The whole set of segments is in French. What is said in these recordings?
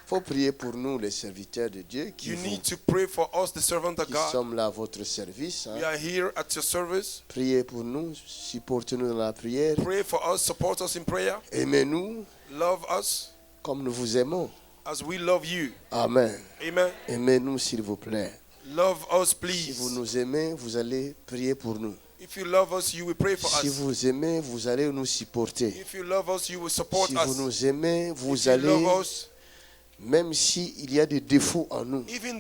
faut prier pour nous, les serviteurs de Dieu, qui need to pray for us, the servants of God. sommes là à votre service. We are here at your service. Priez pour nous, supportez-nous dans la prière. Pray for us, support us in prayer. Aimez-nous Love us comme nous vous aimons. as we love you. Amen. Amen. Aimez-nous, s'il vous plaît. Love us, Si please. vous nous aimez, vous allez prier pour nous. If you love us, you will pray for Si us. vous aimez, vous allez nous supporter. If you love us, you will support Si vous us. nous aimez, vous If you allez, love us, même s'il y a des défauts en nous, even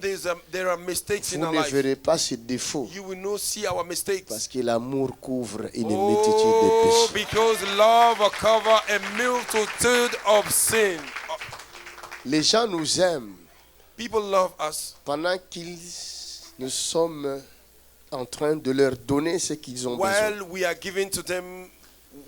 there are mistakes vous in our ne life, verrez pas ces défauts. you will not see our mistakes. Parce que l'amour couvre une multitude de Oh, péchés. because love will cover a multitude of sin. Les gens nous aiment People love us pendant qu'ils nous sommes en train de leur donner ce qu'ils ont besoin. while we are giving to them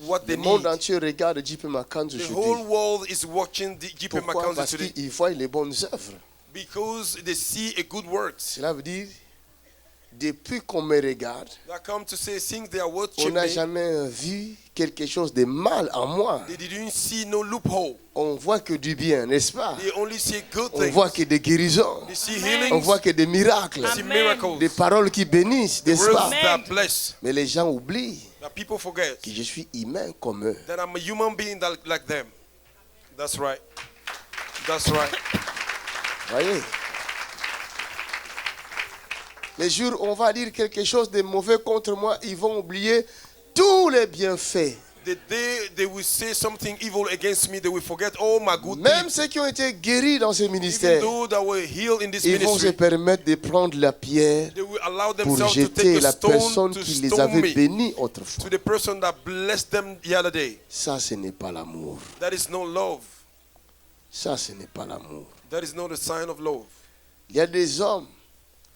what they Le monde need. entier regarde J.P. McCann The whole aujourd'hui. world is watching the J.P. Pourquoi? Mackenzie Parce today qu'ils voient les bonnes œuvres. because they see a good works. Cela veut dire, depuis qu'on me regarde, They come to say, since they are on watching n'a me, jamais vu quelque chose de mal en moi. they didn't see no loophole. On voit que du bien, n'est-ce pas? They only see good On things. voit que des guérisons. They see On healings. voit que des miracles. They see Amen. miracles. Des paroles qui bénissent, n'est-ce Words pas? that bless. Mais les gens oublient That people forget que je suis humain comme eux. that I'm a human being like them. That's right. That's right. Voyez? Les jours où on va dire quelque chose de mauvais contre moi, ils vont oublier tous les bienfaits. The day they will say something evil against me, they will forget all my good Même deeds. ceux qui ont été guéris dans ce Even ministère, though that were healed in this ils vont se ministry, permettre de prendre la pierre they will allow pour themselves to jeter take la a stone personne to qui les stone avait me, bénis autrefois. to the person that blessed them the other day. Ça, ce n'est pas l'amour. That is no love. Ça, ce n'est pas l'amour. That is not a sign of love. Il y a des hommes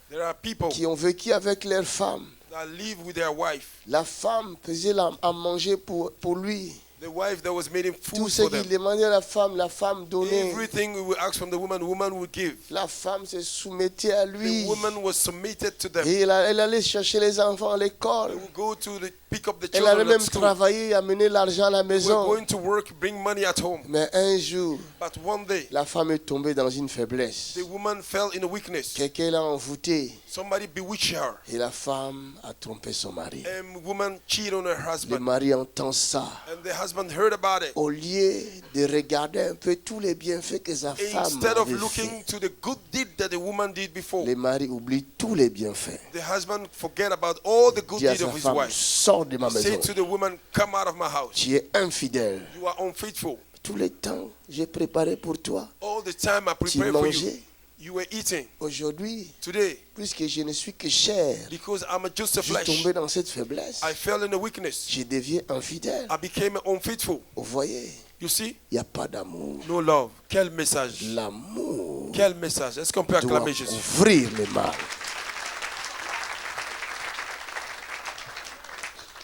There are people qui ont vécu avec leur femme. that live with their wife. La femme faisait à manger pour lui. The wife that was making Tout food ce for them. qu'il demandait à la femme donnait. Everything we will ask from the woman will give. La femme se soumettait à lui. The woman was submitted to them. Et elle allait chercher les enfants à They l'école. will go to pick up the Elle allait children at même school. travailler et amener l'argent à la They were maison. going to work, bring money at home. Mais un jour, But one day, la femme est tombée dans une faiblesse. the woman fell in a weakness. Quelqu'un l'a envoûtée Somebody bewitched her. et la femme a trompé son mari. And woman cheated on her Le husband. mari entend ça. And the husband heard about it. Au lieu de regarder un peu tous les bienfaits que sa femme Instead of avait looking fait, to the good deed that the woman did before, le mari oublie tous les bienfaits. the husband forget about all the good Dit à deed sa of his femme, wife. sors de ma Say maison. to the woman, come out of my house. Tu es infidèle. You are unfaithful. Tout le temps, j'ai préparé pour toi. All the time I Tu prepare for you. mangeais. You were eating. Aujourd'hui, Today, puisque je ne suis que chair, because I'm just a je flesh, suis tombé dans cette faiblesse. I fell in a weakness. Je deviens infidèle. I became unfaithful. Vous voyez, You see? il n'y a pas d'amour. No love. Quel message. L'amour Quel message. Est-ce qu'on peut doit acclamer Jésus? couvrir le mal.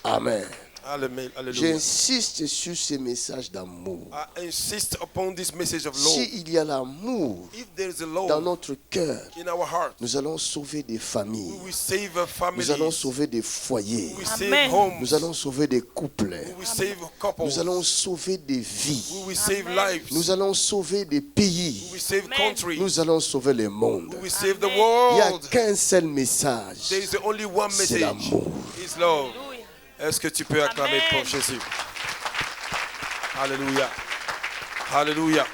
Amen. Alléluia. J'insiste sur ce message d'amour. I insist upon this message of love. S'il y a l'amour If there is a dans love notre cœur, in our heart, nous allons sauver des familles. we will save a family. Nous allons sauver des foyers. We will save Amen. homes. Nous allons sauver des couples. We will save couples. Nous allons sauver des vies. We will save Amen. lives. Nous allons sauver des We pays. will save Amen. countries. Nous allons sauver le monde. We will save the Amen. Il n'y a world. qu'un seul message. There is only one C'est message. l'amour. It's love. Alléluia. Est-ce que tu peux acclamer Amen. pour Jésus? Alléluia. Alléluia.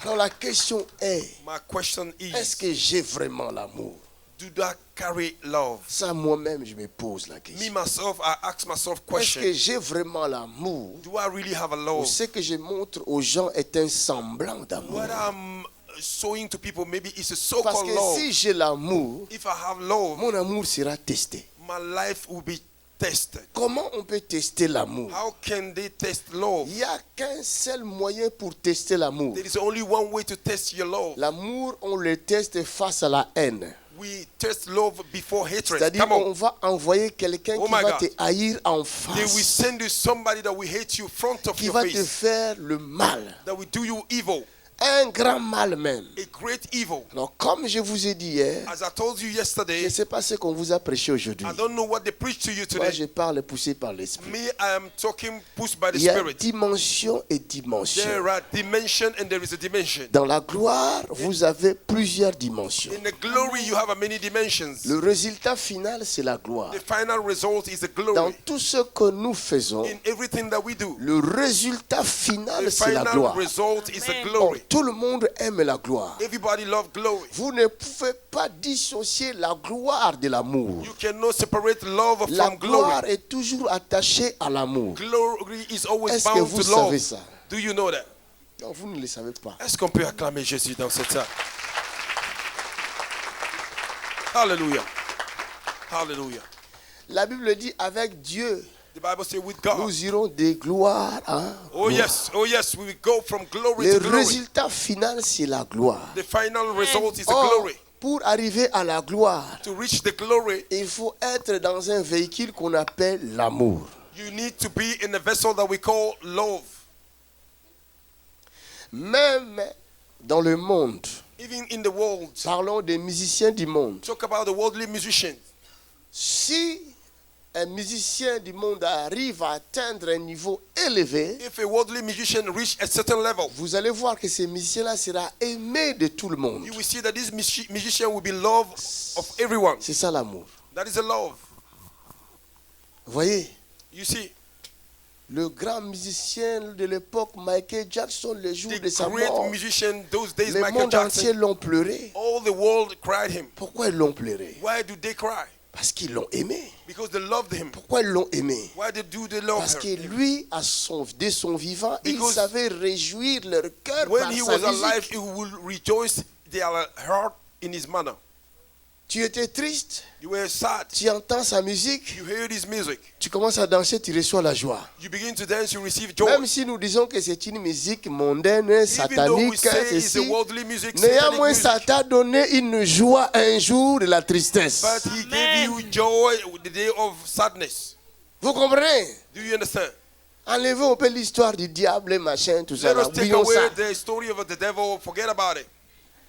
Alors la question est, My question est-ce is, que j'ai vraiment l'amour? do I carry love? Ça, moi-même, je me pose la Me, question. myself, I ask myself Est-ce question. que j'ai vraiment l'amour? Do I really have a Ou love? ce que je montre aux gens est un semblant d'amour? What I'm showing to people, maybe it's a Parce so-called que love. si j'ai l'amour, If I have love, mon amour sera testé. my life will be tested. Comment on peut tester l'amour? How can they test love? Il n'y a qu'un seul moyen pour tester l'amour. There is only one way to test your love. L'amour, on le teste face à la haine. We test love before hatred. C'est-à-dire Come on. on va envoyer quelqu'un Oh qui my va God. te haïr en They will face, send you somebody that will hate you front of qui your va te face, faire le mal. that will do you evil. un grand mal même. a great evil. Alors, comme je vous ai dit hier, As I told you je yesterday, ne sais pas ce qu'on vous a prêché aujourd'hui. I don't know what they preached to you Moi, today. je parle poussé par l'esprit. Me, I am talking pushed by the Il y a Spirit. dimension et dimension. There are dimension and there is a dimension. Dans la gloire, vous avez plusieurs dimensions. In the glory, you have a many dimensions. Le résultat final, c'est la gloire. The final result is the Dans glory. tout ce que nous faisons, In everything that we do, le résultat the final, c'est la final gloire. result is the Or, glory. tout le monde aime la gloire. Everybody loves glory. Vous ne pouvez pas dissocier la gloire de l'amour. You cannot separate love La from glory. gloire est toujours attachée à l'amour. Glory is always Est-ce que bound vous to love. savez ça? Do you know that? Non, vous ne le savez pas. Est-ce qu'on peut acclamer Jésus dans cette salle? Hallelujah. Hallelujah. La Bible dit avec Dieu, The Bible says with God. nous irons de gloire en Oh gloire. yes, we will go from glory Le to glory. résultat final, c'est la gloire. The final result is the Or, glory. pour arriver à la gloire, To reach the glory, il faut être dans un véhicule qu'on appelle l'amour. you need to be in a vessel that we call love. Même dans le monde, Even in the world, parlons des musiciens du monde. talk about the worldly musicians. Si un musicien du monde arrive à atteindre un niveau élevé, If a worldly musician reach a certain level, vous allez voir que ce musicien-là sera aimé de tout le monde. you will see that this musician will be loved of everyone. C'est ça l'amour. That is a love. Vous voyez, You see, le grand musicien de l'époque, Michael Jackson, le jour the de sa great mort, musician those days, le Michael monde entier Jackson, l'ont pleuré. all the world cried him. Pourquoi ils l'ont pleuré? Why do they cry? Parce qu'ils l'ont aimé. Because they loved him. Pourquoi ils l'ont aimé? Why do they love Parce que him? lui, dès son vivant, il Because savait réjouir leur cœur When par he sa was alive, musique. he would rejoice their heart in his manner. Tu étais triste, You were sad. tu entends sa musique, You heard his music. tu commences à danser, tu reçois la joie. You begin to dance, you receive joy. Même si nous disons que c'est une musique mondaine, Even though we satanique, say it's a ceci, worldly music, satanic néanmoins, music, ça t'a donné une joie un jour de la tristesse. but he gave you joy the day of sadness. Vous comprenez? Do you understand? Enlevons un peu l'histoire du diable et machin, tout ça. Let là. us take Oublions away ça. the story of the devil. Forget about it.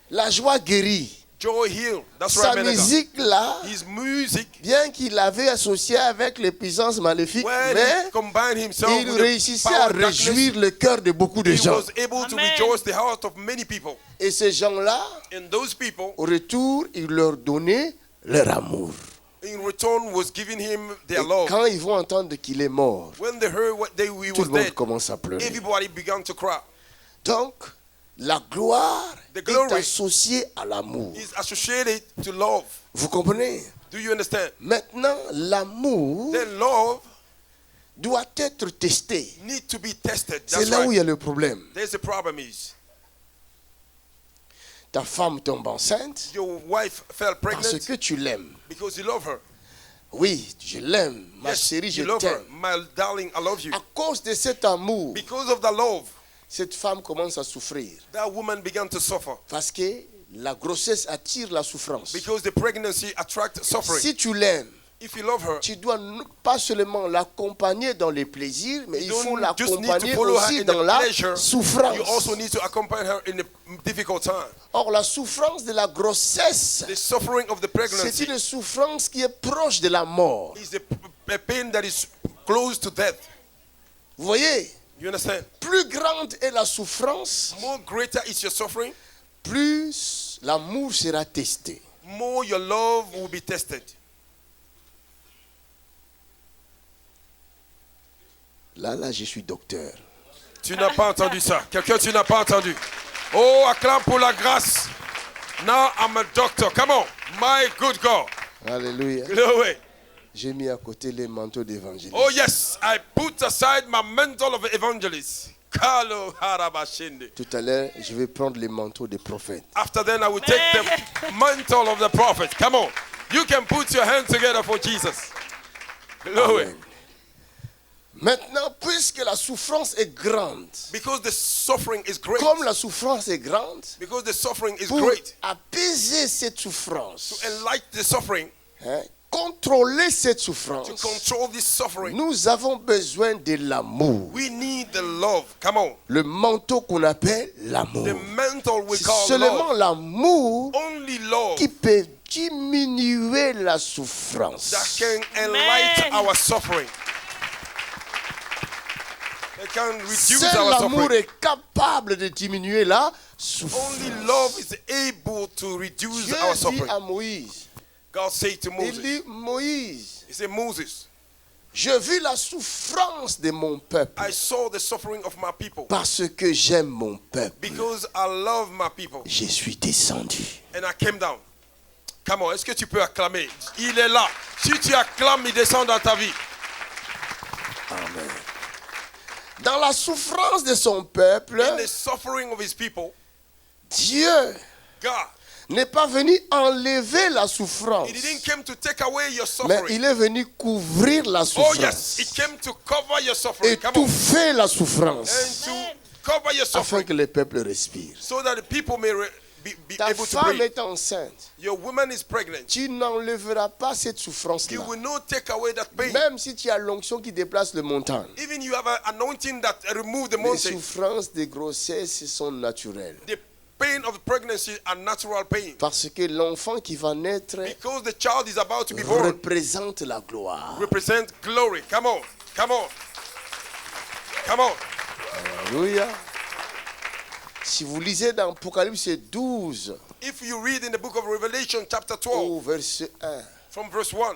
La joie guérit. Joy healed. That's Sa right, man of God. musique là, His music, bien qu'il avait associé avec les puissances maléfiques, when mais he combined himself il with the réussissait power à of darkness, réjouir le cœur de beaucoup de he gens. was able to Amen. rejoice the heart of many people. Et ces gens-là, And those people, au retour, il leur donnait leur amour. in return, was giving him Et their love. quand ils vont entendre qu'il est mort, When they heard he tout was le monde dead, commence à pleurer. everybody began to cry. Donc, la gloire The est glory associée à l'amour. Is associated to love. Vous comprenez? Do you understand? Maintenant, l'amour Then love doit être testé. need to be tested. C'est That's là où il y right. a le problème. There's the problem is Ta femme tombe enceinte your wife fell parce pregnant que tu l'aimes. because you love her. Oui, je l'aime. Ma Yes, chérie, je you love her. t'aime. My darling, I love you. À cause de cet amour, Because of the love, cette femme commence à souffrir. that woman began to suffer. Parce que la grossesse attire la souffrance. Because the pregnancy attracts suffering. Si tu l'aimes, If you love her, tu dois pas seulement l'accompagner dans les plaisirs, mais il you faut don't just need to l'accompagner follow her aussi in dans the la pleasure. souffrance. You also need to accompany her in a difficult time. Or, la souffrance de la grossesse, The suffering of the c'est pregnancy une souffrance qui est proche de la mort. is a pain that is close to death. Vous voyez, You understand? plus grande est la souffrance, More greater is your suffering, plus l'amour sera testé. more your love will be tested. Là, je suis docteur. Tu n'as pas entendu ça. Quelqu'un, tu n'as pas entendu. Oh, acclame pour la grâce. Now I'm a doctor. Come on. My good God. Alléluia. Glory. J'ai mis à côté les manteaux d'évangéliste. Oh, yes. I put aside my mantle of evangelist. Kalo harabashinde. Tout à l'heure, je vais prendre les manteaux des prophètes. After then, I will take the mantle of the prophet. Come on. You can put your hands together for Jesus. Glory. Amen. Maintenant, puisque la souffrance est grande, Because the suffering is great. comme la souffrance est grande, Because the suffering is pour great. apaiser cette To souffrance, enlighten the suffering, hein, contrôler cette to souffrance, control this suffering, nous avons besoin de l'amour. we need the love. Come on. Le manteau qu'on appelle l'amour. The mantle we C'est call seulement love. l'amour Only love qui peut diminuer la souffrance. that can enlighten our suffering. They can reduce Seul our l'amour suffering. est capable de diminuer la Only souffrance. love is able to reduce Dieu our dit suffering. à Moïse, God said to il Moses, dit, Moïse, he said, Moses, je vis la souffrance de mon peuple I saw the suffering of my people. parce que j'aime mon peuple. Because I love my people. Je suis descendu. And I came down. Come on, est-ce que tu peux acclamer? Il est là. Si tu acclames, il descend dans ta vie. Amen. Dans la souffrance de son peuple, In the suffering of his people, Dieu God, n'est pas venu enlever la souffrance, he didn't come to take away your mais suffering. il est venu couvrir la Oh yes, he souffrance, came to cover your suffering. Come on. étouffer la And souffrance, to cover your afin suffering que le peuple respire. so that the people may be Ta able to femme breathe. est enceinte. Your woman is pregnant. Tu n'enlèveras pas cette You souffrance-là. will not take away that pain. Même si tu as l'onction qui déplace le montagne. Even you have an anointing that remove the Les mountain. souffrances de grossesse sont naturelles. The pain of pregnancy are natural pain. Parce que l'enfant qui va naître Because the child is about to be born. représente la gloire. Represent glory. Come on. Come on. Come on. Alléluia. Si vous lisez dans Apocalypse 12, If you read in the book of Revelation chapter 12 au verset 1, from verse 1,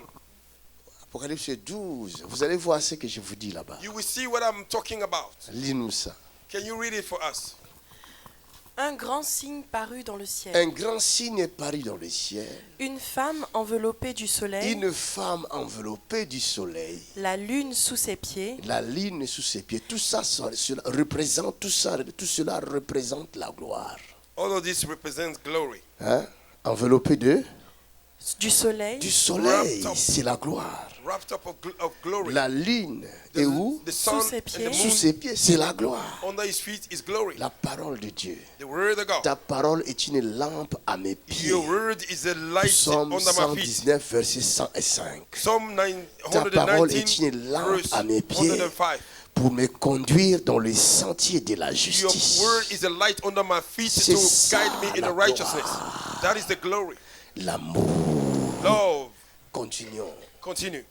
Apocalypse 12, vous allez voir ce que je vous dis là-bas. you will see what I'm talking about. Lis-nous ça. Can you read it for us? Un grand signe parut dans le ciel. Un grand signe est paru dans le ciel. Une femme enveloppée du soleil, Une femme enveloppée du soleil. la lune sous ses pieds, La ligne sous ses pieds. Tout ça, cela représente, tout cela représente la gloire. All of this represents glory. Hein? Enveloppé du soleil, du soleil, Wrapped up. c'est la gloire. Wrapped up of glory. La ligne est où? The sun Sous ses and pieds. the Sous moon ses pieds, c'est la gloire. under his feet is glory. La parole de Dieu. The word of God. Ta parole est une lampe à mes pieds. Your word is a light Psaume under my feet. 119, verset 105. Psalm Ta parole est 119, une lampe verse à mes pieds 105. pour me conduire dans les sentiers de la Your justice. word is a light under my feet C'est to ça, guide me in la the righteousness. That is the glory. L'amour. Love. Continuons. Continue.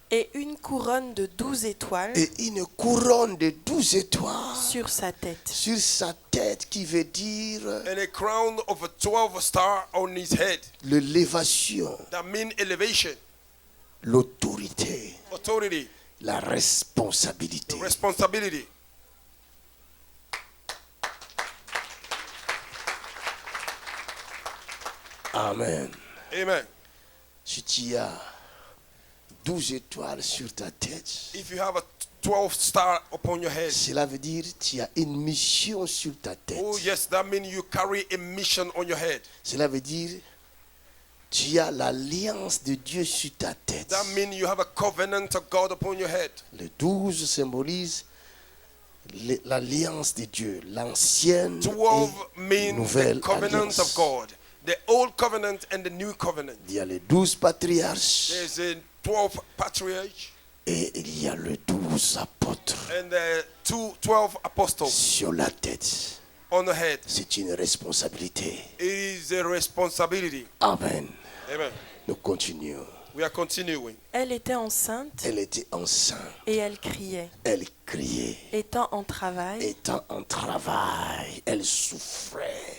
et une couronne de 12 étoiles Et une couronne de 12 étoiles sur sa tête. sur sa tête, qui veut dire And a crown of a 12 star on his head. l'élévation, That means elevation, l'autorité, authority, la responsabilité. responsibility. Amen. Amen. Si tu as 12 étoiles sur ta tête, If you have a 12 star upon your head, cela veut dire que tu as une mission sur ta tête. oh yes, that means you carry a mission on your head. Cela veut dire que tu as l'alliance de Dieu sur ta tête. That means you have a covenant of God upon your head. Le 12 symbolise l'alliance de Dieu, l'ancienne 12 et means the nouvelle covenant alliance. of God. The old covenant and the new covenant. Il y a les 12 patriarches There's a 12 patriarchs et il y a les 12 apôtres and the 12 apostles sur la tête. on the head. C'est une responsabilité. It is a responsibility. Amen. Amen. Nous continuons. We are continuing. Elle était enceinte Elle était enceinte. et elle criait. Elle criait. Étant en travail, Étant en travail, elle souffrait.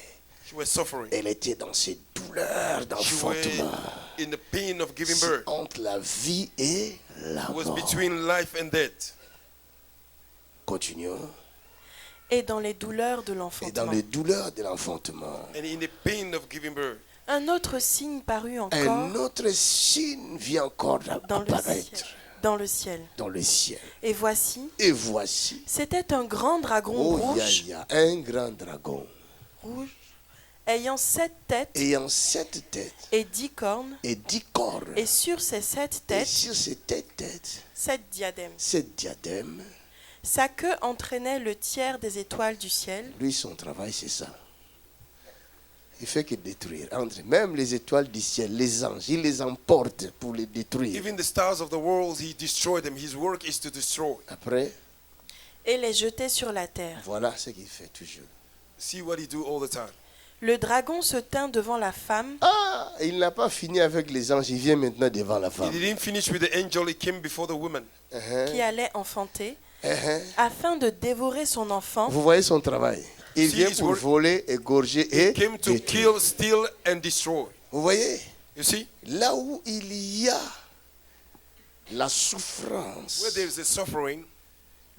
She was suffering. Elle était dans ses douleurs She d'enfantement. was in the pain of giving C'est birth. entre la vie et la It was mort. between life and death. Continuons. et dans les douleurs de Et dans l'enfantement. les douleurs de l'enfantement. And in the pain of giving birth. Un autre signe parut Un encore autre signe vient encore dans le ciel. apparaître Dans le ciel. dans le ciel. Et voici, Et voici, c'était un grand dragon oh, rouge, il y a un grand dragon rouge, ayant 7 têtes ayant 7 têtes et 10 cornes, et 10 cornes. et sur ces 7 Et têtes, sur ces têtes, 7 diadèmes. 7 diadèmes. Sa queue entraînait le tiers des étoiles du ciel, Lui, son travail, c'est ça. Il fait que détruire. Même les étoiles du ciel, les anges, il les emporte pour les détruire. Even the stars of the world, he destroyed them. His work is to destroy. Après, et les jeter sur la terre. voilà ce qu'il fait toujours. See what he do all the time. Le dragon se tint devant la femme. Ah, il n'a pas fini avec les anges, il vient maintenant devant la He femme. didn't finish with the angel. He came before the woman. Qui allait enfanter, Uh-huh. afin de dévorer son enfant. Vous voyez son travail. Il See vient his pour work. voler, égorger et He came to détruire. kill, steal, and destroy. Vous voyez, You see? là où il y a la Where souffrance, there is a suffering,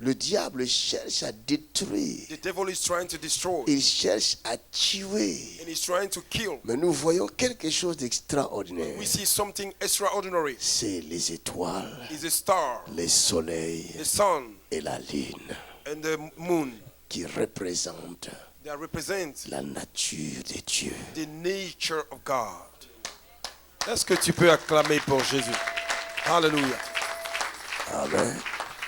le diable cherche à détruire. the devil is trying to destroy. Il cherche à tuer. And he's trying to kill. Mais nous voyons quelque chose d'extraordinaire. We see something extraordinary. C'est les étoiles, It's a star, les soleils the sun, et la lune and the moon qui représentent that represent la nature de Dieu. the nature of God. Est-ce que tu peux acclamer pour Jésus? Hallelujah. Amen.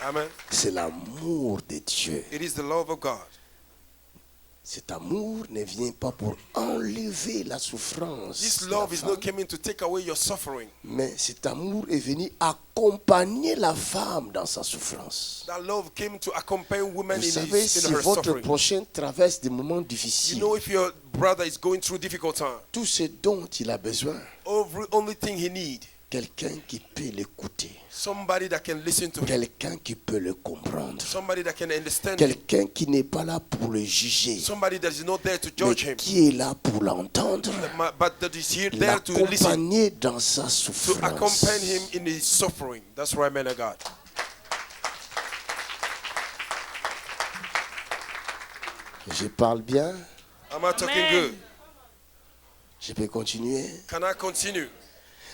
Amen. C'est l'amour de Dieu. It is the love of God. Cet amour ne vient pas pour enlever la souffrance. This de love la is femme, not coming to take away your suffering. mais cet amour est venu accompagner la femme dans sa souffrance. That love came to accompany woman Vous in savez, si her votre suffering. prochain traverse des moments You difficiles, know, if your brother is going through difficult time, tout ce dont il a besoin, only thing he needs, quelqu'un qui peut l'écouter, somebody that can listen to him, quelqu'un qui peut le comprendre, somebody that can understand him, quelqu'un qui n'est pas là pour le juger, somebody that is not there to mais judge him, qui est là pour l'entendre, but that is here there to listen, l'accompagner dans sa to souffrance. accompany him in his suffering. That's right, man of God. Je parle bien, Am I talking Amen. good? je peux continuer. Can I continue?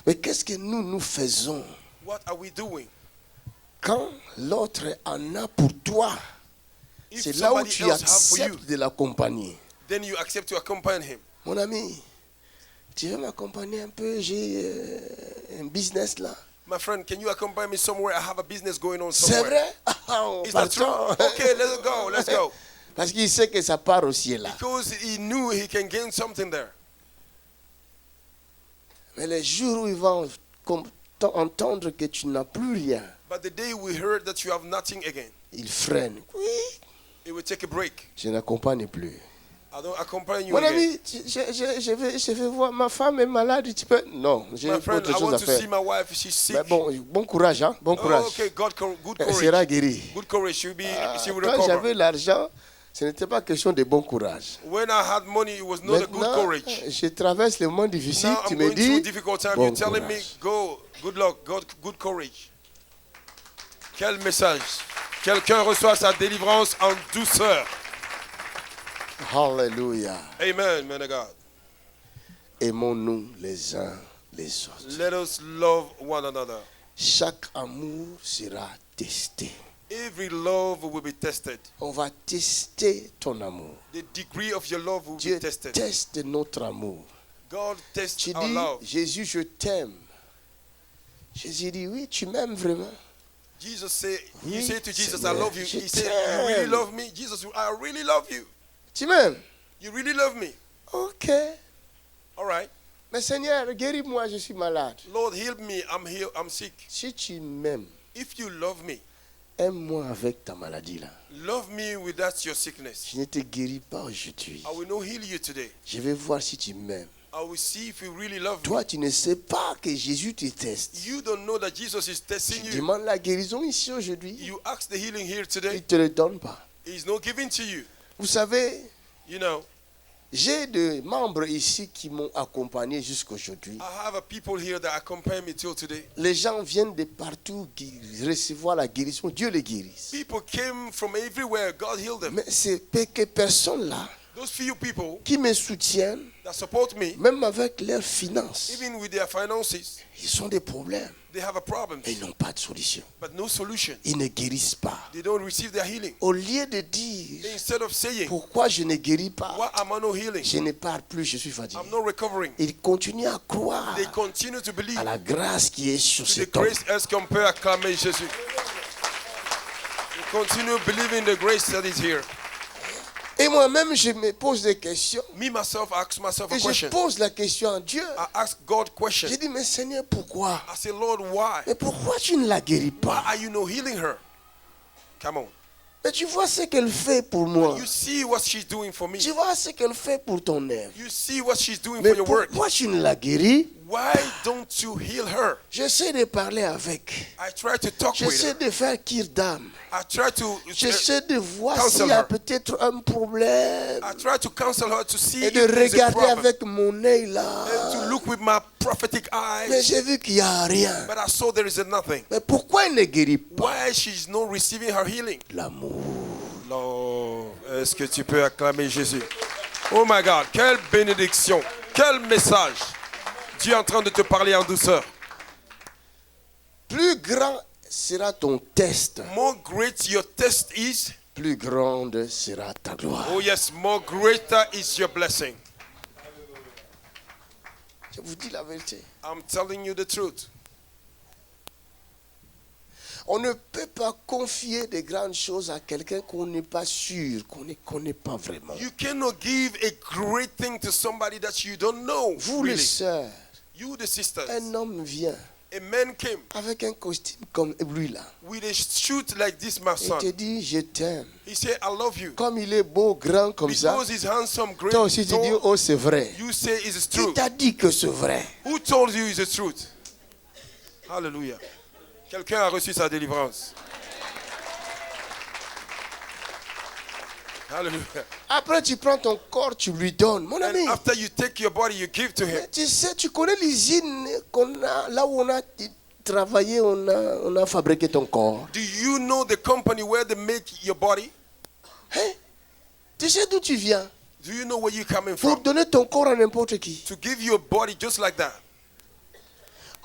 Mais qu'est-ce que nous faisons What are we doing? quand l'autre en a pour toi? If C'est là où somebody tu else have for you, acceptes de l'accompagner. then you accept to accompany him. Mon ami, tu veux m'accompagner un peu? J'ai un business là. My friend, can you accompany me somewhere? I have a business going on C'est somewhere. vrai? Ah, Is that true? partons. Okay, let's go. Let's go. Parce qu'il sait que ça part au ciel là. Because he knew he can gain something there. Mais les jours où il va entendre que tu n'as plus rien, But the day we heard that you have nothing again, il freine. Oui, he will take a break. je n'accompagne plus. I don't accompany you Mon again. ami, je vais voir, ma femme est malade. Tu peux... Non, j'ai My friend, autre I chose want à to faire. see my wife. She's sick. Mais bon courage, hein? Bon courage. Oh, okay, good Elle sera courage. guérie. Good courage. She will Quand recover. j'avais l'argent, ce n'était pas question de bon courage. When I had money, it was not a good Maintenant, courage. je traverse le moment difficile, Now tu I'm me going through dis, difficult time. bon You're telling me, courage. go, good luck, good courage. Quel message. Quelqu'un reçoit sa délivrance en douceur. Hallelujah. Amen, man of God. Aimons-nous les uns les autres. Let us love one another. Chaque amour sera testé. Every love will be tested. On va tester ton amour. The degree of your love will Dieu be tested. teste notre amour. God tests Tu our dis, love. Jésus, je t'aime. Jésus dit, oui, tu m'aimes vraiment. Jesus said, you Oui, say to Jesus, I Seigneur, love you. je He said, you really t'aime. love me? Jesus, I really love you. Tu m'aimes? You really love me. Ok. All right. Mais Seigneur, guéris-moi, je suis malade. Lord, heal me. I'm sick. Si tu m'aimes, If you love me, aime-moi avec ta maladie là. love me without your sickness. Je ne te guéris pas aujourd'hui. I will not heal you today. Je vais voir si tu m'aimes. I will see if you really love me. Toi, tu ne sais pas que Jésus te teste. You don't know that Jesus is testing Tu you. demandes la guérison ici aujourd'hui. You ask the healing here Il today. ne te le donne pas. He's not giving to you. Vous savez, You know, j'ai des membres ici qui m'ont accompagné jusqu'aujourd'hui. I have a people here that accompany me till today. Les gens viennent de partout recevoir la guérison. Dieu les guérisse. People came from everywhere. God healed them. Mais c'est que personnes là Those few people qui me soutiennent, that support me, même avec leurs finances, even with their finances, ils ont des problèmes. they have a problem, Et ils n'ont pas de solution. but no solution. Ils ne guérissent pas. They don't receive their healing. Au lieu de dire, Instead of saying, pourquoi je ne guéris pas, why am I not healing? je ne parle plus, je suis fatigué. I'm not recovering. Ils continuent à croire They continue to believe à la grâce qui est sur to the cet homme. grace as compared à acclamer Jésus. They continue believing the grace that is here. Et moi-même, je me pose des questions. Me, myself, I ask myself a Et je question. pose la question à Dieu. I ask God question. J'ai dit, mais Seigneur, pourquoi? I say, Lord, why? Mais pourquoi tu ne la guéris Why pas? are you not healing her? Come on. Mais tu vois ce qu'elle fait pour moi. You see what she's doing for me. Tu vois ce qu'elle fait pour ton œuvre. You see what she's doing Mais for your work. pourquoi tu ne la guéris? Why don't you heal her? J'essaie de parler avec. I try to talk with J'essaie her. de faire kirdam. I try to J'essaie de voir counsel s'il y a her. peut-être un problème. I try to counsel her to see Et if de there's a regarder problem. avec mon œil là. And to look with my prophetic Mais eyes. j'ai vu qu'il n'y a rien. But I saw there is nothing. Mais pourquoi elle ne guérit pas? Why she's not receiving her healing? L'amour. Non. Est-ce que tu peux acclamer Jésus? Oh my God. Quelle bénédiction. Quel message. Dieu est en train de te parler en douceur. Plus grand sera ton test, More great your test is. plus grande sera ta gloire. Oh yes, more greater is your blessing. Je vous dis la vérité. I'm telling you the truth. On ne peut pas confier des grandes choses à quelqu'un qu'on n'est pas sûr, qu'on ne connaît pas vraiment. You cannot give a great thing to somebody that you don't know. Vous les Really. sœurs, You the sisters. un homme vient A man came avec un costume comme lui là. with a shoot like this, my Il son. te dit je t'aime. He said, I love you. Comme il est beau, grand comme ça, Because he's handsome, great. toi aussi tu dis tall, oh c'est vrai. you say it's Qui true. t'a dit que c'est vrai? Who told you it's the truth? Hallelujah. Quelqu'un a reçu sa délivrance. Hallelujah. Après tu prends ton corps, tu lui donnes. Mon ami, And after you take your body, you give to him. tu sais, tu connais l'usine qu'on a, là où on a travaillé, on a fabriqué ton corps. Do you know the company where they make your body? Hein? Tu sais d'où tu viens? Do you know where you're coming Pour from? donner ton corps à n'importe qui. To give you a body just like that.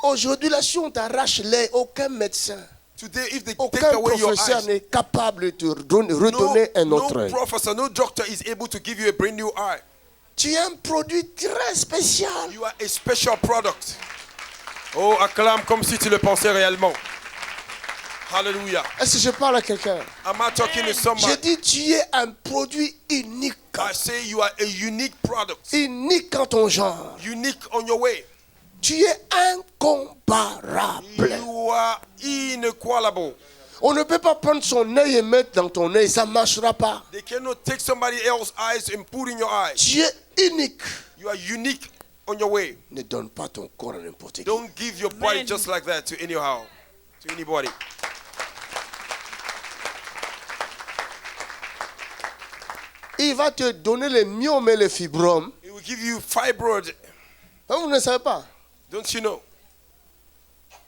Aujourd'hui, là, si on t'arrache l'œil, aucun médecin, Today, if they take aucun away your professeur eyes, n'est capable de te redonner un autre no œil. professor, no doctor is able to give you a brand new eye. Tu es un produit très spécial. You are a special product. Oh, acclame comme si tu le pensais réellement. Hallelujah. Est-ce que je parle à quelqu'un? Am I talking to Je somebody? dis, tu es un produit unique. I say you are a unique product. Unique en ton genre. Unique on your way. Tu es incomparable. You are inequalable. On ne peut pas prendre son œil et mettre dans ton œil, ça ne marchera pas. They cannot take somebody else's eyes and put in your eyes. Tu es unique. You are unique on your way. Ne donne pas ton corps à n'importe qui. Don't give your body just like that to anyhow, to anybody. Il va te donner les myomes et les fibromes. It will give you fibroid. Hein, vous ne savez pas. Don't you know?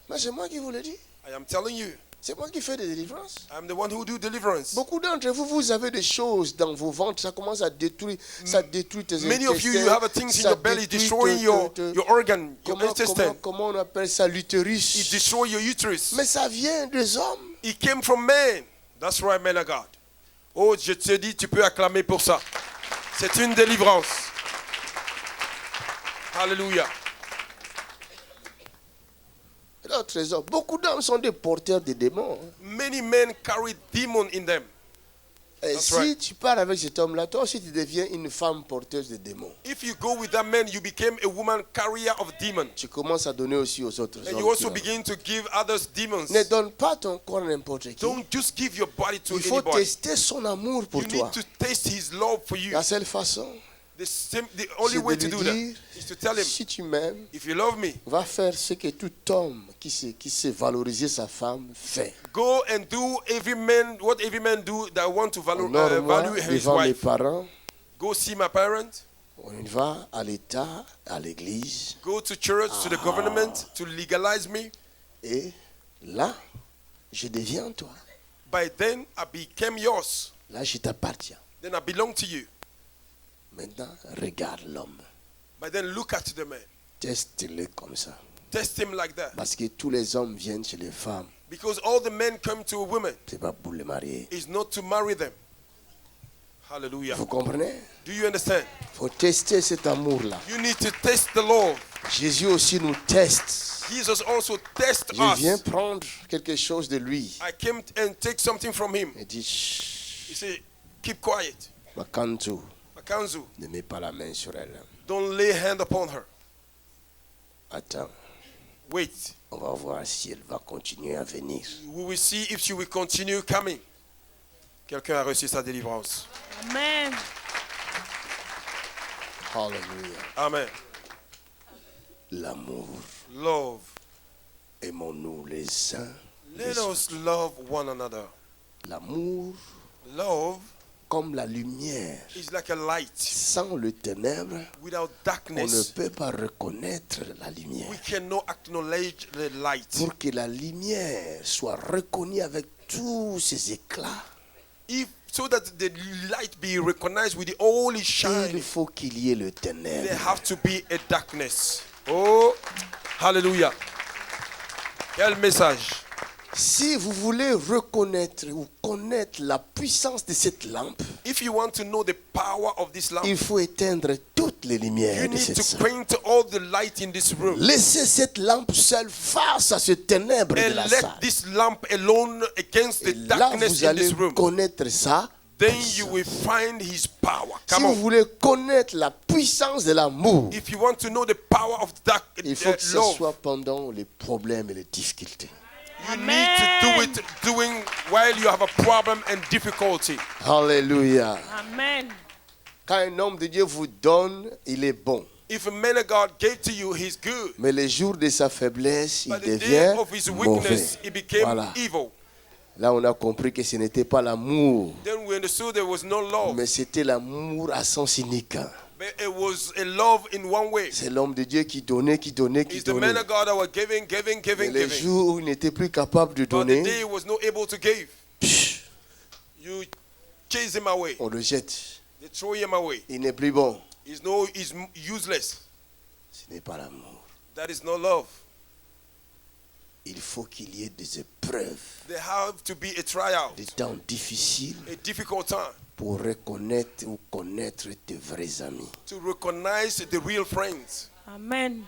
Mais c'est moi qui vous le dis. I am telling you. C'est moi qui fais des délivrances. I'm the one who do deliverance. Beaucoup d'entre vous, vous avez des choses dans vos ventres, ça commence à détruire, ça détruit tes Many of you, you intestins, have things in ça your belly détruit destroying your organ, your intestine. comment on appelle ça, It l'utérus. destroys your uterus. Mais ça vient des hommes. It came from man. That's right, man of God. Oh, je te dis, tu peux acclamer pour ça. C'est une délivrance. Hallelujah. Leur trésor. Beaucoup d'hommes sont des porteurs de démons. Many men carry demon in them. Et That's si right. tu pars avec cet homme-là, toi aussi tu deviens une femme porteuse de démons. If you go with that man, you became a woman carrier of demon. Tu commences à donner aussi aux autres And hommes. you also qui ont. begin to give others demons. Ne donne pas ton corps à n'importe qui. Don't just give your body to Il faut anybody. tester son amour pour You toi. need to taste his love for you. La seule façon, The only c'est way de to lui do that dire, is to tell him, si tu m'aimes, if you love me, va faire ce que tout homme qui sait valoriser sa femme fait. go and do what every man do that want to value Honore-moi value his devant mes wife. parents. Go see my parents. On va à l'État, à l'église. Go to church, to the government, to legalize me. Et là, je deviens toi. By then, I became yours. Là, je t'appartiens. Then I belong to you. Maintenant, regarde l'homme. By then, look at the man. Teste-le comme ça. Test him like that. Parce que tous les hommes viennent chez les femmes. Because all the men come to a woman C'est pas pour les marier. is not to marry them. Hallelujah. Vous comprenez? Do you understand? Il faut tester cet amour-là. You need to test the Lord. Jésus aussi nous teste. Jesus also tests Je viens us. prendre quelque chose de lui. I came and take something from him. Il dit, chut, He said, keep quiet. Makanzu, Makanzu, ne mets pas la main sur elle. don't lay hand upon her. Attends, Wait. on va voir si elle va continuer à venir. We will see if she will continue coming. Quelqu'un a reçu sa délivrance. Amen. Alléluia. Amen. L'amour, Love. aimons-nous les uns. Let us love one another. L'amour, Love comme la lumière, is like a light. sans le ténèbre, Without on ne darkness, peut pas reconnaître la lumière. we cannot acknowledge the light. Pour que la lumière soit reconnue avec tous ses éclats, So that the light be recognized with all its shine, il faut qu'il y ait le there ténèbre. have to be a darkness. Oh, hallelujah. Quel message. Si vous voulez reconnaître ou connaître la puissance de cette lampe, If you want to know the power of this lamp, il faut éteindre toutes les lumières you de need cette to salle. paint all the light in this room. Laissez cette lampe seule face à ce ténèbre de And la let salle. this lamp alone against Et the là, darkness vous in allez this room. connaître ça. Then you will find his power. Si Come vous on. voulez connaître la puissance de l'amour, If you want to know the power of il faut que ce love, soit pendant les problèmes et les difficultés. you need to do it doing while you have a problem and difficulty. Alléluia. Amen. Quand un homme de Dieu vous donne, il est bon. If a man of God gave to you, he's good. Mais les jours de sa faiblesse, il But the day devient of his mauvais. weakness, he became Voilà. evil. Là, on a compris que ce n'était pas l'amour, Then we understood there was no love, mais c'était l'amour à sens unique. but it was a love in one way. C'est l'homme de Dieu qui donnait, qui donnait, qui It's the man donnait. of God that was giving, Mais les giving. jours où il n'était plus capable de But the donner, day he was not able to give, psh, you chase him away. on le jette. They throw him away. Il n'est plus bon. He's useless. Ce n'est pas l'amour. That is no love. Il faut qu'il y ait des épreuves, There have to be a tryout, des temps difficiles a difficult time pour reconnaître ou connaître tes vrais amis. to recognize the real friends. Amen.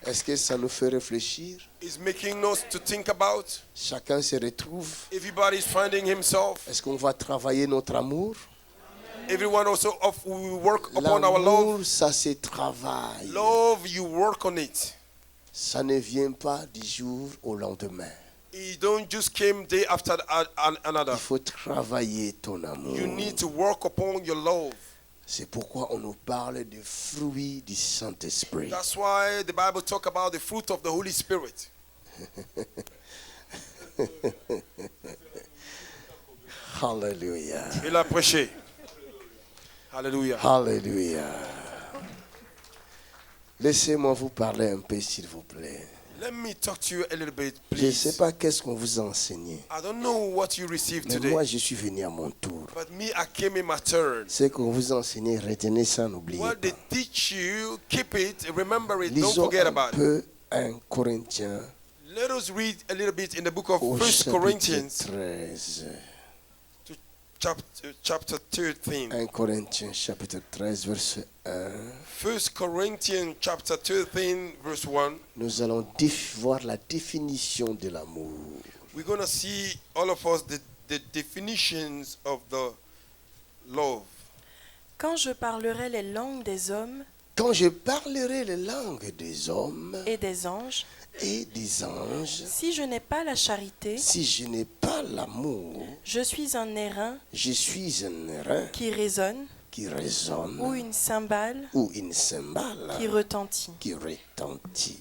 Est-ce que ça nous fait réfléchir? It's making us to think about. Chacun se retrouve. Everybody's finding himself. Est-ce qu'on va travailler notre amour? Everyone also will work upon our love. L'amour, ça se travaille. Love, you work on it. Ça ne vient pas du jour au lendemain. You don't just came day after another. Il faut travailler ton amour. You need to work upon your love. C'est pourquoi on nous parle des fruits du Saint-Esprit. That's why the Bible talk about the fruit of the Holy Spirit. Alléluia. Il a prêché. Hallelujah. Alléluia. Laissez-moi vous parler un peu, s'il vous plaît. Let me talk to you a little bit, Je ne sais please. pas qu'est-ce qu'on vous a enseigné. I don't know what you received Mais today, moi, je suis venu à mon tour. but me, I came in my turn. Ce qu'on vous a enseigné, retenez ça, n'oubliez What pas. they teach you, keep it, remember it, don't Lisons forget un about it. peu 1 Corinthiens Let us read a little bit in the book of au 1 chapitre Corinthians, 13. chapter 13. 1 Corinthiens chapitre 13, verset 1. 1 Corinthians chapter 13, verse 1. Nous allons voir la définition de l'amour. We're going to see, all of us, the definitions of the love. Quand je parlerai les langues des hommes Quand je parlerai les langues des hommes et des anges, et des anges, si je n'ai pas la charité, si je n'ai pas l'amour, je suis un airain je suis un airain qui résonne qui résonne ou une cymbale ou une cymbale qui retentit. qui retentit.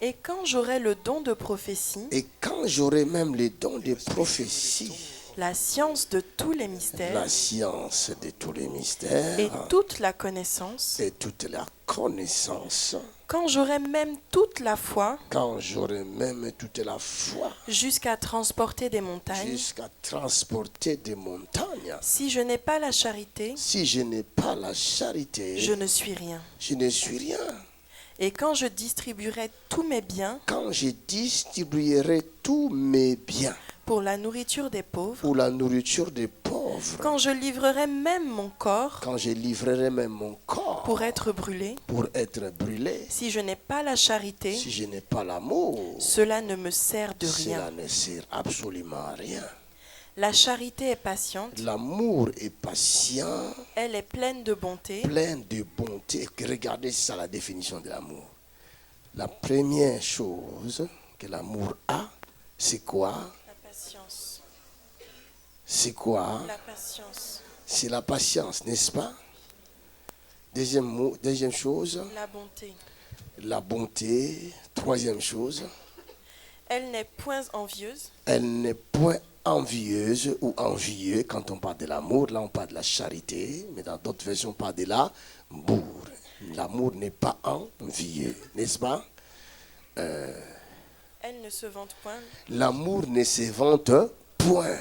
Et quand j'aurai le don de prophétie, Et quand j'aurai même les dons de prophétie, la science de tous les mystères la science de tous les mystères et toute la connaissance, et toute la connaissance, quand j'aurai même toute la foi quand j'aurai même toute la foi jusqu'à transporter des montagnes, jusqu'à transporter des montagnes, si je n'ai pas la charité, si je n'ai pas la charité, je ne suis rien. je ne suis rien. Et quand je distribuerai tous mes biens Quand je distribuerai tous mes biens pour la nourriture des pauvres, pour la nourriture des pauvres, œuvre. Quand je livrerai même mon corps Quand je livrerai même mon corps pour être brûlé, si si je n'ai pas la charité, je n'ai pas l'amour, cela ne me sert de cela rien. ne sert absolument à rien. La charité est patiente, L'amour est patient, elle est pleine de bonté. plein de bonté. Regardez ça, la définition de l'amour. La première chose que l'amour a, c'est quoi? La patience. C'est quoi? La patience. C'est la patience, n'est-ce pas? Deuxième chose, La bonté. la bonté. Troisième chose, Elle n'est point envieuse. elle n'est point envieuse ou envieux. Quand on parle de l'amour, là on parle de la charité, mais dans d'autres versions on parle de l'amour. L'amour n'est pas envieux, n'est-ce pas? Elle ne se vante point L'amour ne se vante point.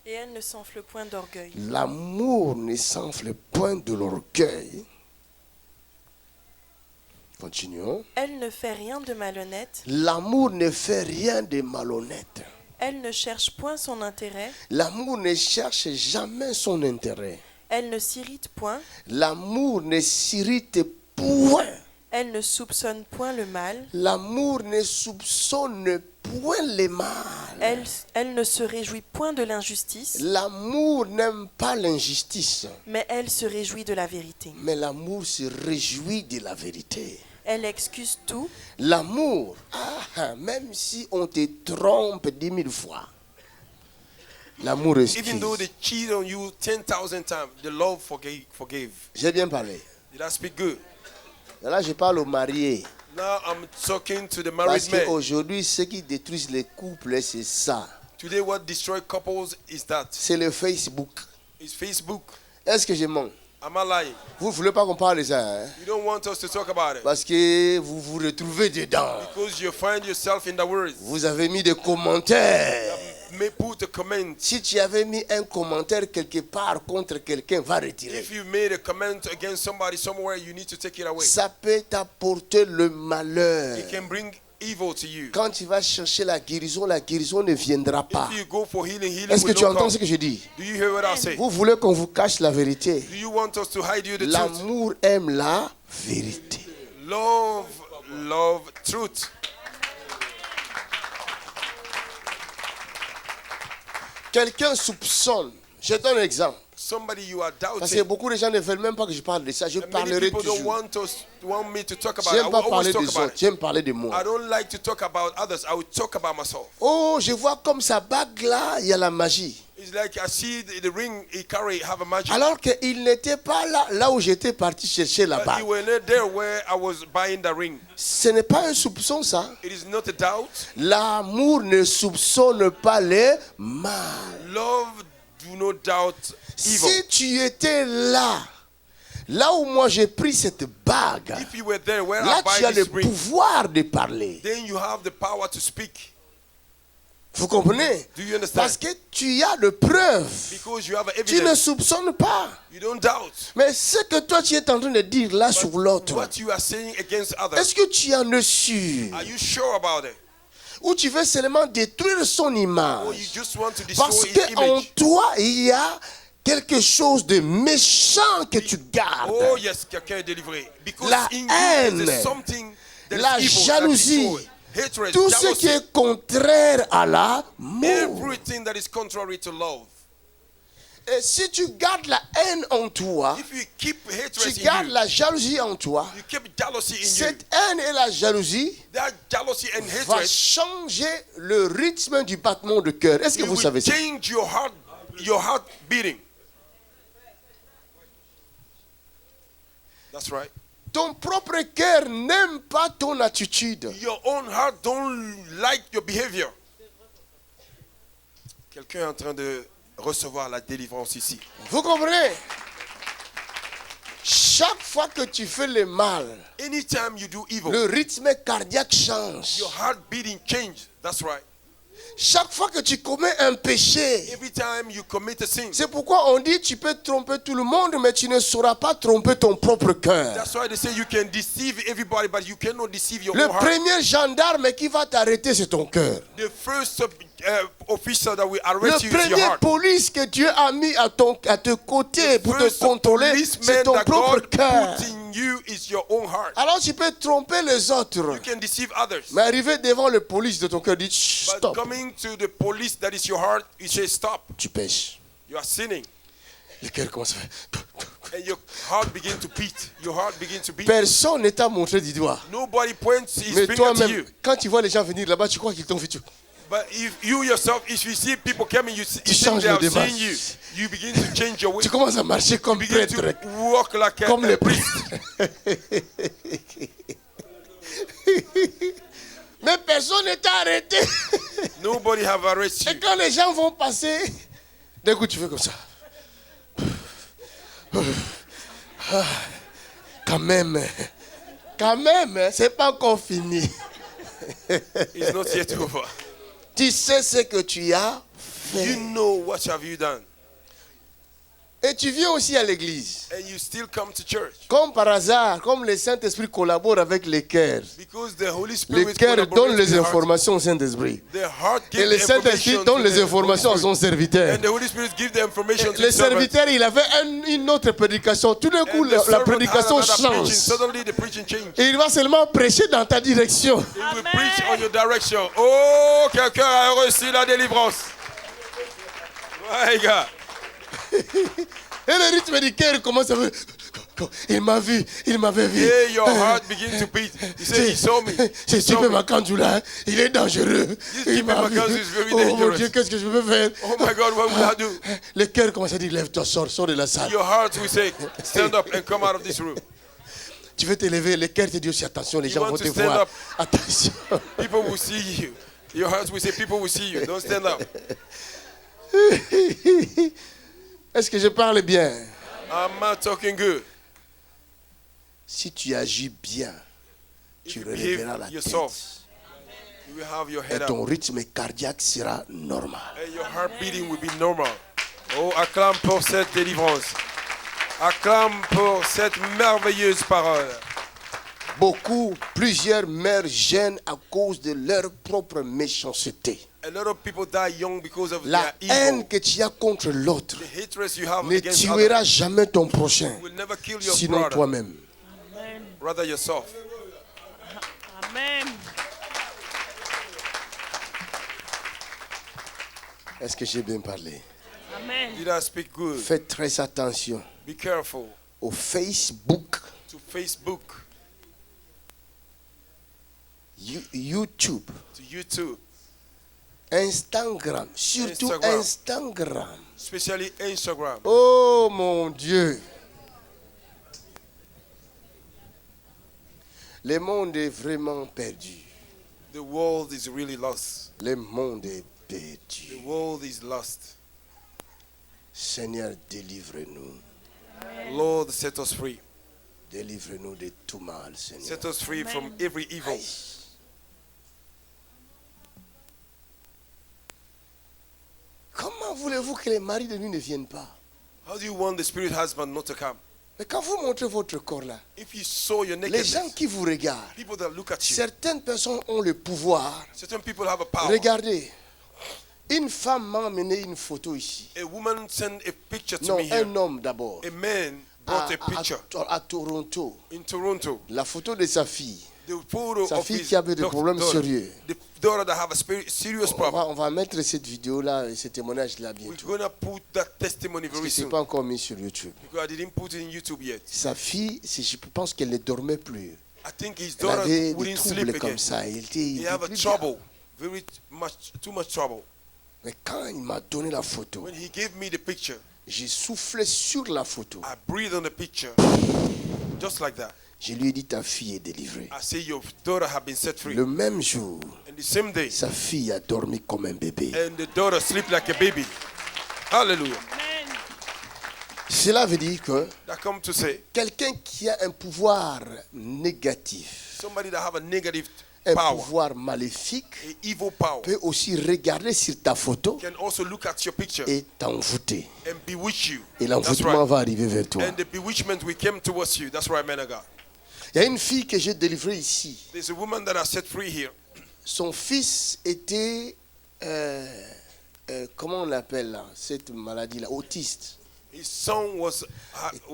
et elle ne s'enfle point d'orgueil. L'amour ne s'enfle point de l'orgueil. Continuons. Elle ne fait rien de malhonnête. L'amour ne fait rien de malhonnête. Elle ne cherche point son intérêt. L'amour ne cherche jamais son intérêt. Elle ne s'irrite point. L'amour ne s'irrite point. Elle ne soupçonne point le mal. L'amour ne soupçonne point le mal. Elle ne se réjouit point de l'injustice, L'amour n'aime pas l'injustice, mais elle se réjouit de la vérité. mais l'amour se réjouit de la vérité. Elle excuse tout. L'amour, même si on te trompe 10 000 fois, l'amour Even though they excuse. cheat on you 10,000 times, the love forgave. J'ai bien parlé. Did I speak good? Là, je parle aux mariés. Now I'm talking to the Parce married men. qu'aujourd'hui, ce qui détruit les couples, c'est ça. Today, what destroys couples is that? C'est le Facebook. It's Facebook. Est-ce que je mens? Am I lying? Vous ne voulez pas qu'on parle de ça, hein? You don't want us to talk about it Parce que vous vous retrouvez dedans. because you find yourself in the words. Vous avez mis des commentaires. May put a comment. Si tu avais mis un commentaire quelque part contre quelqu'un, va retirer. If you made a comment against somebody somewhere, you need to take it away. Ça peut t'apporter le malheur. It can bring evil to you. Quand tu vas chercher la guérison ne viendra pas. If you go for healing, healing Est-ce que will tu not entends come. ce que je dis? Do you hear what I say? Vous voulez qu'on vous cache la vérité? Do you want us to hide you the truth? L'amour aime la vérité. Love truth. Quelqu'un soupçonne. Je donne un exemple. Somebody you are Parce que doubting. beaucoup de gens ne veulent même pas que je parle de ça. Je And many parlerai people don't toujours. want me to talk about it. I J'aime will pas always parler talk des about autres. it. J'aime parler de moi. I don't like to talk about others. I will talk about myself. Oh, je vois comme sa bague là, il y a la magie. It's like I see the ring he carry have a magic. Alors qu'il n'était pas là où j'étais parti chercher la But bague. you were not there where I was buying the ring. Ce n'est pas un soupçon ça. It is not a doubt. L'amour ne soupçonne pas le mal. Love do not doubt evil. Si tu étais là où moi j'ai pris cette bague, If you were there where là I tu as buy le this ring, pouvoir de parler. then you have the power to speak. Vous comprenez? Do you understand? Parce que tu as de preuves. Because you have Tu ne evidence. soupçonnes pas. You don't doubt. Mais ce que toi tu es en train de dire là sur l'autre, What you are saying against others, est-ce que tu en es sûr? are you sure about it? Ou tu veux seulement détruire son Or you image? just want to Parce destroy his qu'en image? toi, il y a quelque chose de méchant que tu gardes. Oh yes, quelqu'un est délivré. Because La in you haine, there is something that is la evil, that jalousie, destroys. Hatred, tout ce qui jealousy, est contraire à l'amour. everything that is contrary to love. Et si tu gardes la haine en toi, If you keep tu hatred in gardes you, la jalousie en toi, you keep jealousy in you, cette haine et la jalousie that jealousy and va hatred, changer le rythme du battement de cœur. Est-ce que it vous will savez ça? change your heart beating. That's right. Ton propre cœur n'aime pas ton attitude. Your own heart don't like your behavior. Quelqu'un est en train de recevoir la délivrance ici. Vous comprenez? Chaque fois que tu fais le mal, Anytime you do evil, le rythme cardiaque change. your heart beating change. That's right. Chaque fois que tu commets un péché, Every time you commit a sin. c'est pourquoi on dit tu peux tromper tout le monde, mais tu ne sauras pas tromper ton propre cœur. That's why they say you can deceive everybody, but you cannot deceive your Le own heart. premier gendarme qui va t'arrêter, c'est ton cœur. The first officer that will Le arrest you is your premier heart. police que Dieu a mis à tes côtés pour te First contrôler, policeman c'est ton that propre God cœur. put in you is your own heart. Alors tu peux tromper les autres. You can deceive others. Mais arriver devant le police de ton cœur, dis But stop. coming to the police that is your heart, you say stop. Tu pêches. You are sinning. Le cœur commence à faire. And your heart begins to beat. Your heart begins to beat. Personne ne t'a montré du doigt. Nobody points his Mais finger to toi-même, you. quand tu vois les gens venir là-bas, tu crois qu'ils t'ont vu. But if you yourself, if you see people coming, you think changes they de have démarche. seen you. You begin to change your way. Tu commences à marcher comme You begin prêtre. to walk like Comme a les priest. Mais personne ne t'a arrêté. Nobody have arrested Et you. quand les gens vont passer, d'un coup tu fais comme ça. Quand même, c'est pas encore fini. It's not yet over. Tu sais ce que tu as You fait. know what have you done. Et tu viens aussi à l'église. And you still come to church. Comme par hasard, comme le Saint-Esprit collabore avec les cœurs. Because the Holy Le Spirit cœur donne collaborates les with the heart. informations au Saint-Esprit. The heart Et gives le the Saint-Esprit information donne to les the informations à Holy son Spirit. serviteur. And the Holy Spirit gives the information to Le the servant. serviteur, il avait une autre prédication. Tout d'un coup, And the la servant prédication had another preaching. change. Suddenly the preaching changed. Et il va seulement prêcher dans ta direction. He will preach on your direction. Oh, quelqu'un a reçu la délivrance. My God. Et le rythme du cœur commence à faire. Il m'a vu, il m'avait vu. Yeah, your heart begins to beat. You say, he saw me. C'est He saw Super me. Makandoula, il est dangereux. Il Super m'a vu. Makandoula is very Oh mon dangerous. Dieu, qu'est-ce que je peux faire? Oh my God, what will I do? Le cœur commence à dire, lève-toi, sors de la salle. Your heart will say, stand up and come out of this room. Tu veux te lever, le cœur te dit aussi, attention, les You gens want vont to te stand voir. up. Attention. People will see you. Your heart will say, people will see you. Don't stand up. Est-ce que je parle bien? I'm not talking good. Si tu agis bien, If tu you relèveras la behave tête. yourself, you will have your Et head ton up. rythme cardiaque sera normal. And your heart beating will be normal. Oh, acclame pour cette délivrance. Acclame pour cette merveilleuse parole. Plusieurs mères gênent à cause de leur propre méchanceté. A lot of people die young because of La their haine evil. que tu as contre l'autre The hatred you have ne against tuera others jamais ton prochain, will never kill your sinon brother, toi-même. rather yourself. Amen. Est-ce que j'ai bien parlé? Amen. Did I speak good? Faites très attention Be careful au Facebook, to Facebook, YouTube, to YouTube, Instagram, surtout Instagram. especially Instagram. Oh mon Dieu. Le monde est vraiment perdu. The world is really lost. Le monde est The perdu. world is lost. Seigneur, délivre-nous. Lord, set us free. Délivre-nous de tout mal, Seigneur. Set us free from every evil. Aïe. Comment voulez-vous que les maris de nuit ne viennent pas? How do you want the spirit husband not to come? Mais quand vous montrez votre corps là, If you saw your les gens nakedness, qui vous regardent, people that look at you, certaines personnes ont le pouvoir. certain people have a power. Regardez, une femme m'a amené une photo ici. A woman sent a picture to Non, me here. un homme d'abord. A man brought a picture À Toronto. in Toronto. La photo de sa fille. The photo Sa of fille his qui avait des problèmes daughter. sérieux. The daughter that have a serious problem. On va mettre cette vidéo-là et ce témoignage-là We're bientôt. gonna put that testimony Parce que very ce n'est soon. pas encore mis sur YouTube. Because I didn't put it in YouTube yet. Sa fille, je pense qu'elle ne dormait plus. I think his Elle daughter avait des wouldn't sleep troubles again. comme ça. Il était He have a plus bien. trouble, very much, too much trouble. Mais quand il m'a donné la photo, When he gave me the picture, j'ai soufflé sur la photo. I breathed on the picture, just like that. Je lui ai dit, ta fille est délivrée. I say your daughter have been set free. Le même jour, And the same day, sa fille a dormi comme un bébé. and the daughter sleep like a baby. Hallelujah. Amen. Cela veut dire que That come to say, quelqu'un qui a un pouvoir négatif, somebody that have a negative un power, pouvoir maléfique an evil power, peut aussi regarder sur ta photo can also look at your picture et t'envoûter. and bewitch you. Et That's l'envoûtement right. va arriver vers toi. And the bewitchment will come towards you. That's right, man of God. Il y a une fille que j'ai délivrée ici. There's a woman that I set free here. Son fils était, comment on l'appelle là, cette maladie-là, autiste. His son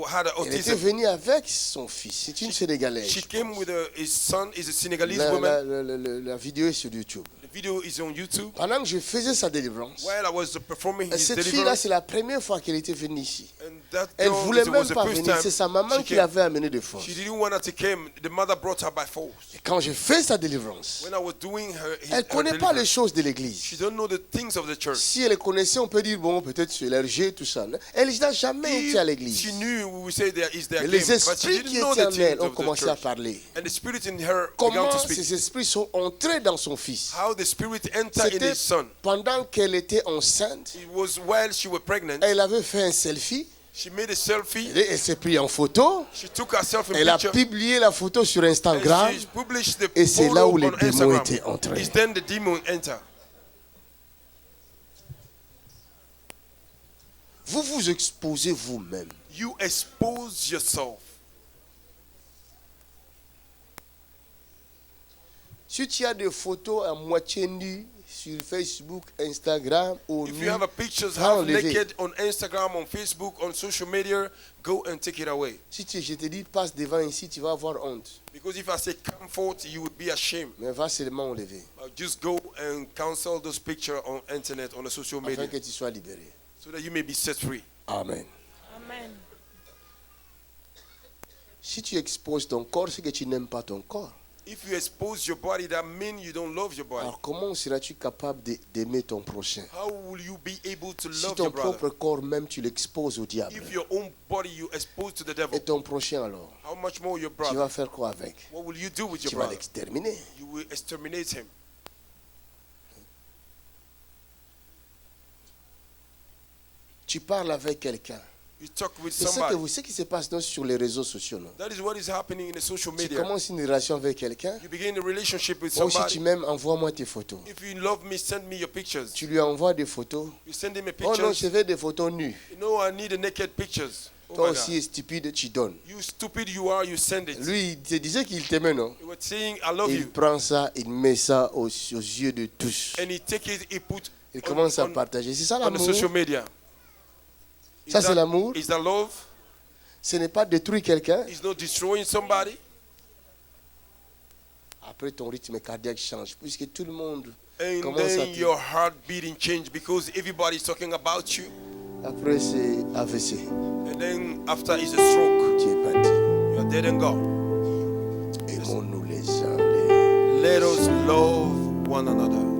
had Elle était autism. venue avec son fils. C'est une Sénégalaise. She came with his son. Is a Senegalese La, woman. la vidéo est sur YouTube. The video is on YouTube. Pendant que je faisais sa délivrance, While I was performing his cette fille-là, deliverance, c'est la première fois qu'elle était venue ici. and that Elle ne girl, voulait it même was the pas first venir. C'est time sa maman she qui came. l'avait amenée de force. She didn't want her to come. The mother brought her by force. Et quand je fais sa délivrance, When I was doing elle ne connaît pas les choses de l'église. she don't know the things of the church. Si elle les connaissait, on peut dire, bon, peut-être sur l'RG, tout ça. Elle n'a jamais été à If l'église. she knew, we say there is their Et game, les but she esprits qui didn't know étaient the en elle things ont of the commencé à church. parler. And the spirit in her began Comment to speak. ces esprits sont entrés dans son fils? How the spirit entered in C'était his son. pendant qu'elle était enceinte, It was while she was pregnant. elle avait fait un selfie, She made a selfie. et elle s'est prise en photo, She took herself in elle a picture. publié la photo sur Instagram, And she published the et c'est photo là où les on démons Instagram. étaient entrés. It's then the demon enter. Vous vous exposez vous-même. You expose yourself. Si tu as des photos à moitié nues sur Facebook, Instagram ou If nues, you have a pictures va half enlever. naked on Instagram, on Facebook, on social media, go and take it away. Si je te dis passe devant ici, tu vas avoir honte. Because if I say come forth, you would be ashamed. Mais va seulement enlever, Just go and cancel those pictures on internet, on the social media, afin que tu sois libéré. so that you may be set free. Amen. Amen. Si tu exposes ton corps, c'est que tu n'aimes pas ton corps. If you expose your body, that means you don't love your body. Alors comment seras-tu capable d'aimer ton prochain? How will you be able to Si love ton your brother? propre corps même tu l'exposes au diable, If your own body you expose to the devil, et ton prochain alors, how much more your tu brother? vas faire quoi avec? What will you do with your Tu vas brother? l'exterminer. You will exterminate him. Tu parles avec quelqu'un. You talk with C'est ce somebody. ce qui se passe donc sur les réseaux sociaux. Non? That is what is happening in the social Tu media. commences une relation avec quelqu'un. You begin a relationship with Moi aussi tu somebody. m'aimes, envoie-moi tes photos. If you love me, send me your pictures. Tu lui envoies des photos. You send him a Oh non, je picture. veux des photos nues. You know, I need the naked pictures. Oh Toi my aussi God. stupide, tu donnes. You stupid you are, you send it. Lui, il te disait qu'il t'aimait, non? You were saying, I love Il you. prend ça, il met ça aux yeux de tous. And he take it, he put Il on, commence à on, partager. C'est ça on the l'amour. social media. Is Ça, c'est that- l'amour. Is that love? Ce n'est pas détruire quelqu'un. Is not destroying somebody. Après, ton rythme cardiaque change. Puisque tout le monde And commence à then te... your heart beating change because everybody is talking about you. Après, c'est AVC. And then after is a stroke. Tu es parti. You are dead and gone. Aimons-nous les uns les... Let us love one another.